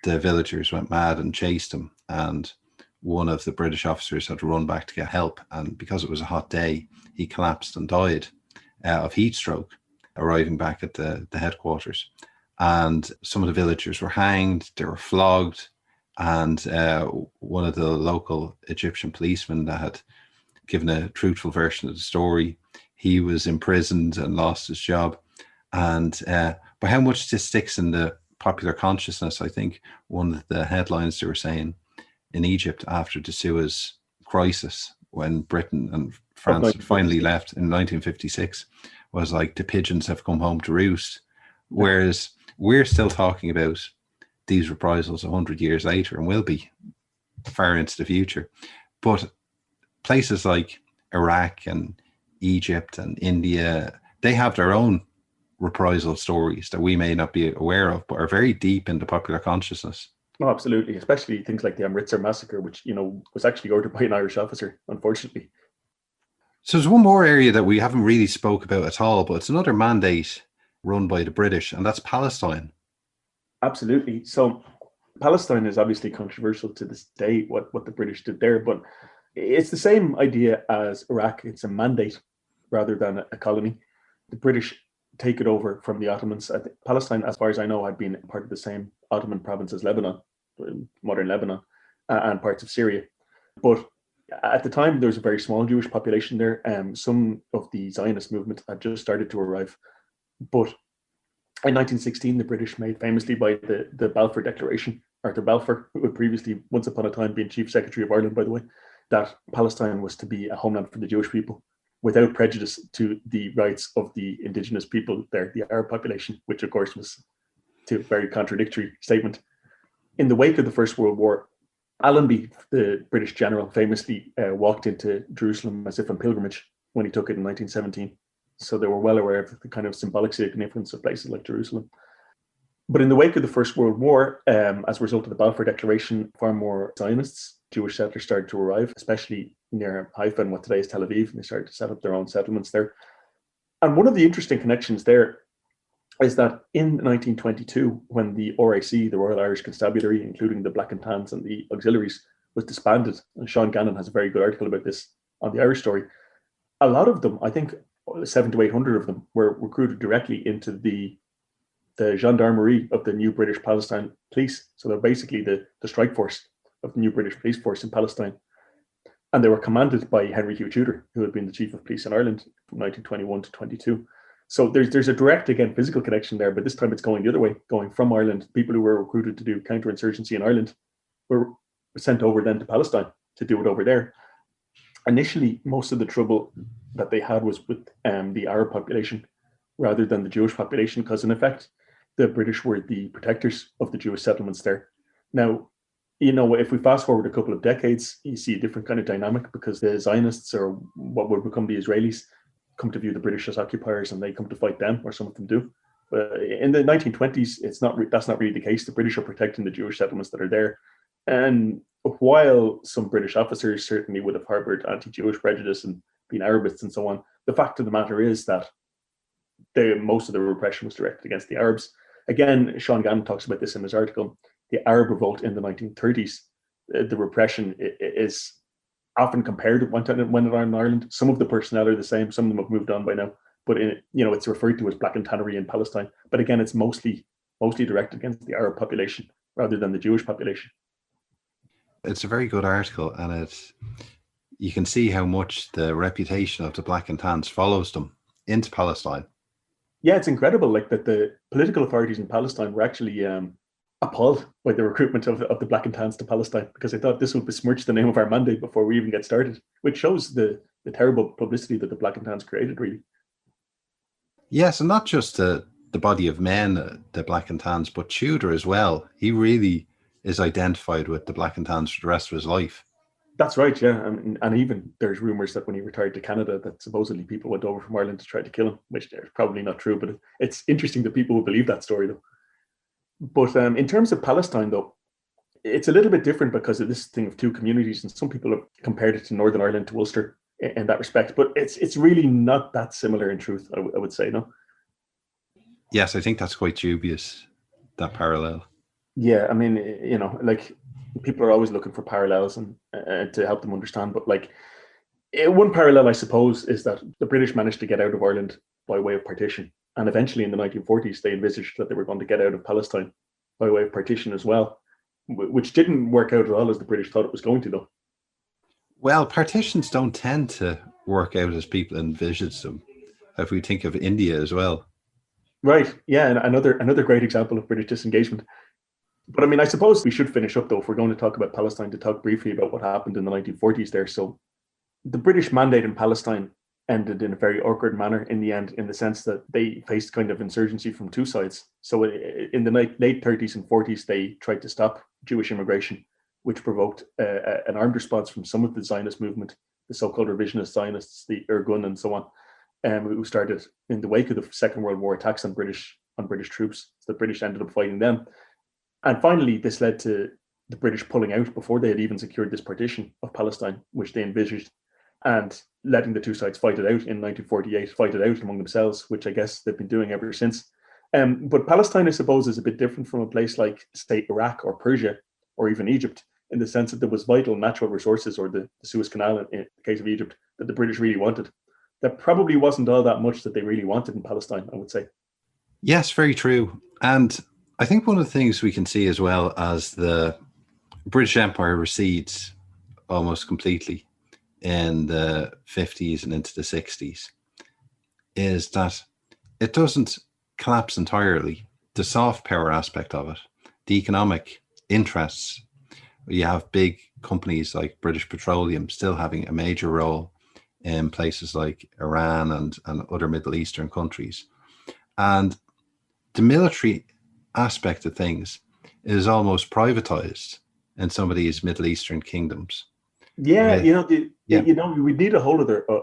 villagers went mad and chased him, and one of the British officers had to run back to get help, and because it was a hot day, he collapsed and died of heat stroke arriving back at the headquarters. And some of the villagers were hanged, they were flogged, and one of the local Egyptian policemen that had given a truthful version of the story, he was imprisoned and lost his job. And but how much this sticks in the popular consciousness, I think one of the headlines they were saying in Egypt after the Suez crisis, when Britain and France finally left in 1956, was like, the pigeons have come home to roost. Whereas we're still talking about these reprisals 100 years later, and will be far into the future. But places like Iraq and Egypt and India, they have their own reprisal stories that we may not be aware of, but are very deep in the popular consciousness. Oh, absolutely, especially things like the Amritsar massacre, which was actually ordered by an Irish officer, unfortunately. So there's one more area that we haven't really spoke about at all, but it's another mandate run by the British, and that's Palestine. Absolutely. So Palestine is obviously controversial to this day, what the British did there, but it's the same idea as Iraq. It's a mandate rather than a colony. The British take it over from the Ottomans. I think Palestine, as far as I know, had been part of the same Ottoman province as Lebanon, modern Lebanon, and parts of Syria. But at the time, there was a very small Jewish population there. Some of the Zionist movement had just started to arrive. But in 1916, the British made famously by the Balfour Declaration, Arthur Balfour, who had previously, once upon a time, been Chief Secretary of Ireland, by the way, that Palestine was to be a homeland for the Jewish people without prejudice to the rights of the indigenous people there, the Arab population, which of course was a very contradictory statement. In the wake of the First World War, Allenby, the British general, famously walked into Jerusalem as if on pilgrimage when he took it in 1917. So they were well aware of the kind of symbolic significance of places like Jerusalem. But in the wake of the First World War, as a result of the Balfour Declaration, far more Zionists, Jewish settlers started to arrive, especially near Haifa and what today is Tel Aviv, and they started to set up their own settlements there. And one of the interesting connections there is that in 1922, when the RIC, the Royal Irish Constabulary, including the Black and Tans and the auxiliaries, was disbanded, and Sean Gannon has a very good article about this on the Irish Story, a lot of them, I think 700 to 800 of them, were recruited directly into the gendarmerie of the new British Palestine police. So they're basically the strike force of the new British police force in Palestine. And they were commanded by Henry Hugh Tudor, who had been the chief of police in Ireland from 1921 to 22. So there's a direct, again, physical connection there, but this time it's going the other way, going from Ireland. People who were recruited to do counterinsurgency in Ireland were sent over then to Palestine to do it over there. Initially, most of the trouble that they had was with the Arab population rather than the Jewish population, because in effect, the British were the protectors of the Jewish settlements there. Now, if we fast forward a couple of decades, you see a different kind of dynamic because the Zionists, or what would become the Israelis, come to view the British as occupiers and they come to fight them, or some of them do. But in the 1920s, that's not really the case. The British are protecting the Jewish settlements that are there. And while some British officers certainly would have harbored anti-Jewish prejudice and been Arabists and so on, the fact of the matter is that most of the repression was directed against the Arabs. Again, Sean Gannon talks about this in his article. The Arab revolt in the 1930s, the repression is often compared when it went on in Ireland. Some of the personnel are the same. Some of them have moved on by now. But it's referred to as black and tannery in Palestine. But again, it's mostly directed against the Arab population rather than the Jewish population. It's a very good article, and you can see how much the reputation of the Black and Tans follows them into Palestine. Yeah, it's incredible. Like that, the political authorities in Palestine were actually appalled by the recruitment of the Black and Tans to Palestine, because they thought this would besmirch the name of our mandate before we even get started, which shows the terrible publicity that the Black and Tans created, really. Yes, and not just the body of men, the Black and Tans, but Tudor as well. He really is identified with the Black and Tans for the rest of his life. That's right, yeah. And even there's rumours that when he retired to Canada, that supposedly people went over from Ireland to try to kill him, which is probably not true, but it's interesting that people will believe that story, though. But in terms of Palestine, though, it's a little bit different because of this thing of two communities, and some people have compared it to Northern Ireland to Ulster in that respect, but it's really not that similar in truth, I would say, no? Yes, I think that's quite dubious, that parallel. Yeah, I mean, like, people are always looking for parallels and to help them understand, but like, one parallel, I suppose, is that the British managed to get out of Ireland by way of partition, and eventually in the 1940s they envisaged that they were going to get out of Palestine by way of partition as well, which didn't work out at all as the British thought it was going to, though. Well, partitions don't tend to work out as people envisage them, if we think of India as well. Right, yeah, and another great example of British disengagement. But I mean, I suppose we should finish up, though, if we're going to talk about Palestine, to talk briefly about what happened in the 1940s there. So the British mandate in Palestine ended in a very awkward manner in the end, in the sense that they faced kind of insurgency from two sides. So in the late 30s and 40s, they tried to stop Jewish immigration, which provoked an armed response from some of the Zionist movement, the so-called revisionist Zionists, the Irgun and so on, who started in the wake of the Second World War attacks on British troops. So the British ended up fighting them. And finally, this led to the British pulling out before they had even secured this partition of Palestine, which they envisaged, and letting the two sides fight it out in 1948, fight it out among themselves, which I guess they've been doing ever since. But Palestine, I suppose, is a bit different from a place like, say, Iraq or Persia or even Egypt, in the sense that there was vital natural resources, or the Suez Canal in the case of Egypt, that the British really wanted. There probably wasn't all that much that they really wanted in Palestine, I would say. Yes, very true. And I think one of the things we can see as well as the British Empire recedes almost completely in the 50s and into the 60s is that it doesn't collapse entirely. The soft power aspect of it, the economic interests, you have big companies like British Petroleum still having a major role in places like Iran and other Middle Eastern countries. And the military aspect of things is almost privatized in some of these Middle Eastern kingdoms. Yeah, we need a whole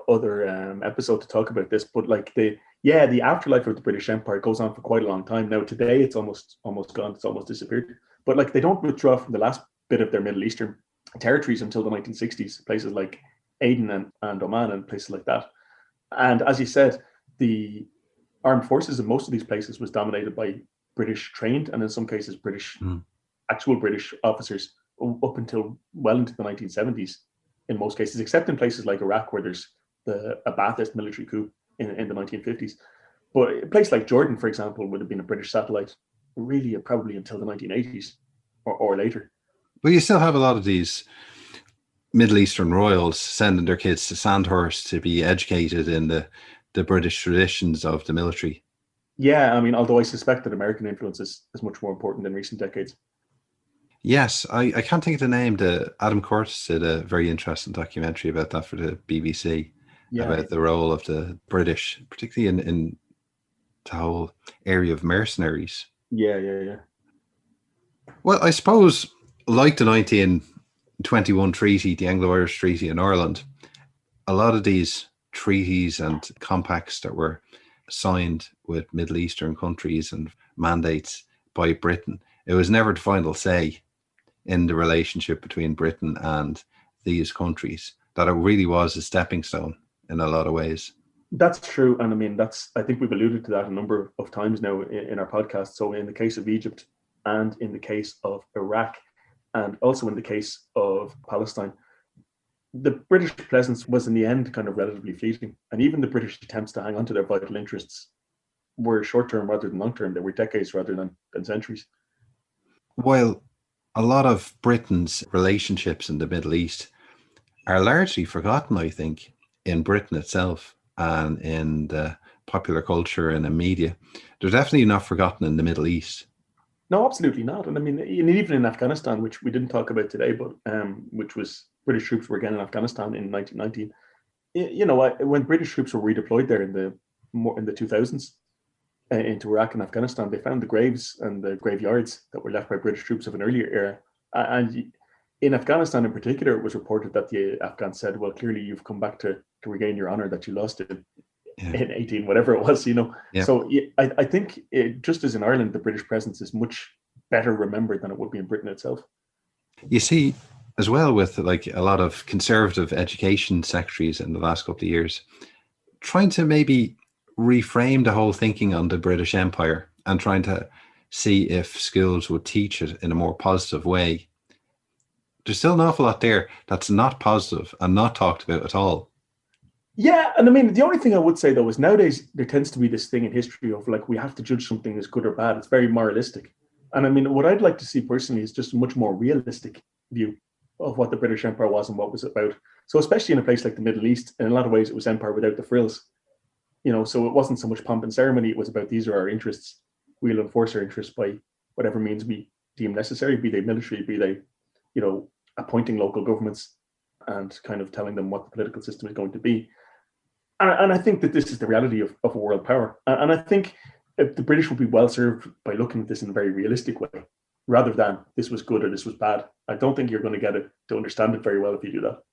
other episode to talk about this, but like the afterlife of the British Empire goes on for quite a long time. Now today it's almost gone, it's almost disappeared. But like they don't withdraw from the last bit of their Middle Eastern territories until the 1960s, places like Aden and Oman and places like that. And as you said, the armed forces in most of these places was dominated by British trained, and in some cases actual British officers, up until well into the 1970s in most cases, except in places like Iraq, where there's a Ba'athist military coup in the 1950s. But a place like Jordan, for example, would have been a British satellite really probably until the 1980s or later. But you still have a lot of these Middle Eastern royals sending their kids to Sandhurst to be educated in the British traditions of the military. Yeah, I mean, although I suspect that American influence is much more important in recent decades. Yes, I can't think of the name. Adam Curtis did a very interesting documentary about that for the BBC, about the role of the British, particularly in the whole area of mercenaries. Yeah. Well, I suppose, like the 1921 treaty, the Anglo-Irish Treaty in Ireland, a lot of these treaties and compacts that were signed with Middle Eastern countries and mandates by Britain, it was never the final say in the relationship between Britain and these countries, that it really was a stepping stone in a lot of ways. That's true. And I mean, I think we've alluded to that a number of times now in our podcast. So in the case of Egypt and in the case of Iraq and also in the case of Palestine, the British presence was in the end kind of relatively fleeting. And even the British attempts to hang on to their vital interests were short-term rather than long-term. They were decades rather than centuries. While a lot of Britain's relationships in the Middle East are largely forgotten, I think, in Britain itself and in the popular culture and the media, they're definitely not forgotten in the Middle East. No, absolutely not. And I mean, even in Afghanistan, which we didn't talk about today, but which was British troops were again in Afghanistan in 1919. You know, when British troops were redeployed there in the 2000s into Iraq and Afghanistan, they found the graves and the graveyards that were left by British troops of an earlier era. And in Afghanistan in particular, it was reported that the Afghans said, well, clearly you've come back to regain your honor that you lost in 18, whatever it was, you know. Yeah. So I think just as in Ireland, the British presence is much better remembered than it would be in Britain itself. You see, as well, with like a lot of conservative education secretaries in the last couple of years, trying to maybe reframe the whole thinking on the British Empire and trying to see if schools would teach it in a more positive way. There's still an awful lot there that's not positive and not talked about at all. Yeah, and I mean, the only thing I would say, though, is nowadays there tends to be this thing in history of like we have to judge something as good or bad. It's very moralistic. And I mean, what I'd like to see personally is just a much more realistic view of what the British Empire was and what it was about. So especially in a place like the Middle East, in a lot of ways, it was empire without the frills. You know, so it wasn't so much pomp and ceremony. It was about these are our interests. We'll enforce our interests by whatever means we deem necessary, be they military, be they, you know, appointing local governments and kind of telling them what the political system is going to be. And I think that this is the reality of a world power. And I think the British would be well served by looking at this in a very realistic way, rather than this was good or this was bad. I don't think you're going to get it to understand it very well if you do that.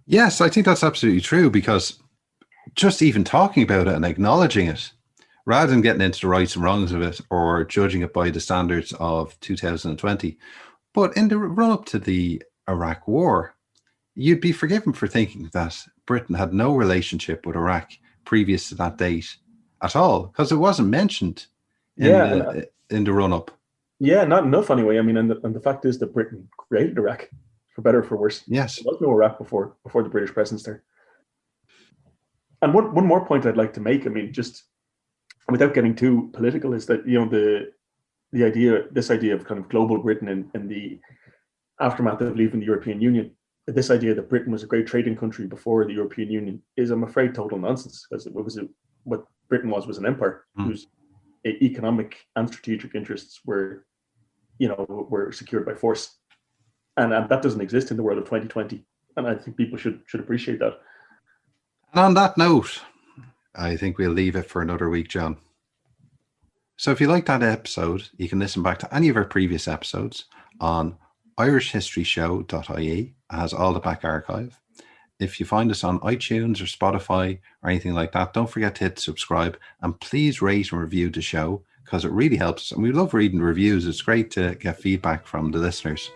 Yes, I think that's absolutely true, because just even talking about it and acknowledging it rather than getting into the rights and wrongs of it or judging it by the standards of 2020. But in the run-up to the Iraq War, you'd be forgiven for thinking that Britain had no relationship with Iraq previous to that date at all, because it wasn't mentioned in the run-up. Yeah, not enough anyway. I mean, and the fact is that Britain created Iraq, for better or for worse. Yes. There was no Iraq before the British presence there. And one more point I'd like to make, I mean, just without getting too political, is that, this idea of kind of global Britain in the aftermath of leaving the European Union, this idea that Britain was a great trading country before the European Union is, I'm afraid, total nonsense, because what Britain was an empire whose economic and strategic interests were secured by force, and that doesn't exist in the world of 2020, and I think people should appreciate that. And on that note, I think we'll leave it for another week, John. So if you like that episode, you can listen back to any of our previous episodes on irishhistoryshow.ie. It has all the back archive. If you find us on iTunes or Spotify or anything like that, don't forget to hit subscribe, and please rate and review the show, because it really helps us. And we love reading reviews. It's great to get feedback from the listeners.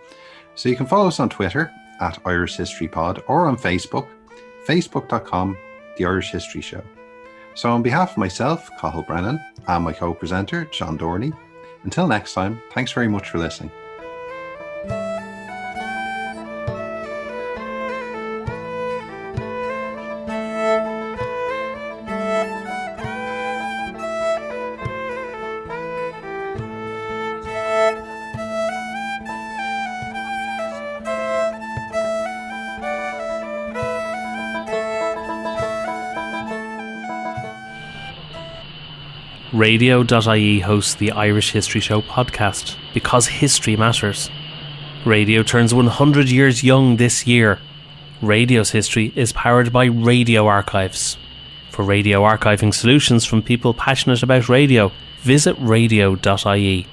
So you can follow us on Twitter at Irish History Pod, or on Facebook, facebook.com, The Irish History Show. So on behalf of myself, Cathal Brennan, and my co-presenter, John Dorney, until next time, thanks very much for listening. Radio.ie hosts the Irish History Show podcast because history matters. Radio turns 100 years young this year. Radio's history is powered by radio archives. For radio archiving solutions from people passionate about radio, visit radio.ie.